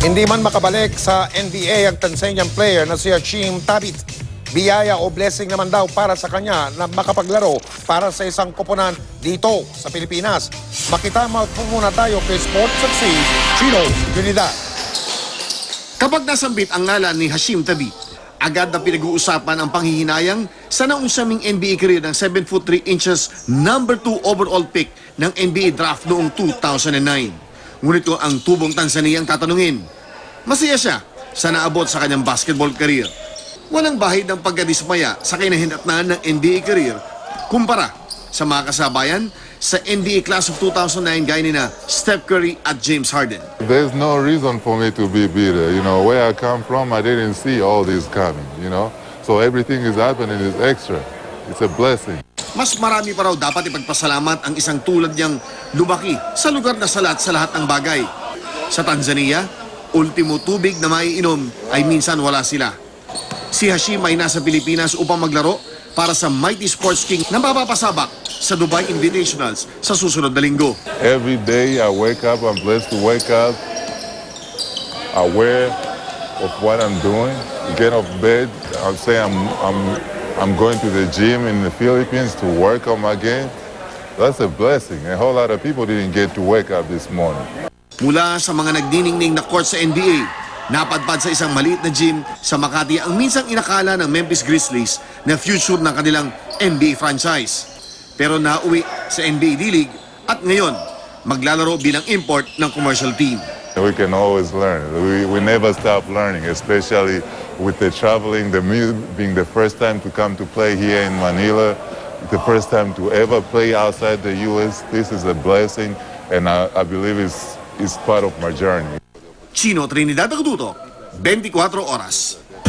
Hindi man makabalik sa NBA ang Tanzanian player na si Hashim Thabit. Biyaya o blessing naman daw para sa kanya na makapaglaro para sa isang koponan dito sa Pilipinas. Makitama po muna tayo kay Sports at si Chino Trinidad. Kapag nasambit ang ngalan ni Hashim Thabit, agad na pinag-uusapan ang panghihinayang sa naunsaming NBA career ng 7 foot 3 inches number 2 overall pick ng NBA draft noong 2009. Ngunit kung ang tubong Tanzania ang tatanungin, masaya siya sa naabot sa kanyang basketball career. Walang bahid ng pagkadismaya sa kinahinatnan ng NBA career kumpara sa mga kasabayan sa NBA class of 2009 gaya ni na Steph Curry at James Harden. There's no reason for me to be bitter. You know, where I come from, I didn't see all this coming, you know. So everything is happening is extra. It's a blessing. Mas marami pa raw dapat ipagpasalamat ang isang tulad niyang lumaki sa lugar na salat sa lahat ng bagay. Sa Tanzania, ultimo tubig na maiinom ay minsan wala sila. Si Hashim ay nasa Pilipinas upang maglaro para sa Mighty Sports King na mapapasabak sa Dubai Invitationals sa susunod na linggo. Every day I wake up, I'm blessed to wake up, aware of what I'm doing. Get off bed, I'll say I'm going to the gym in the Philippines to work on my game. That's a blessing. A whole lot of people didn't get to wake up this morning. Mula sa mga nagniningning na court sa NBA, napadpad sa isang maliit na gym sa Makati ang minsang inakala ng Memphis Grizzlies na future ng kanilang NBA franchise. Pero nauwi sa NBA D-League at ngayon maglalaro bilang import ng commercial team. We can always learn. We never stop learning, especially with the traveling, the music being the first time to come to play here in Manila, the first time to ever play outside the U.S. This is a blessing, and I believe it's part of my journey. Chino Trinidad Aguduto, 24 Oras.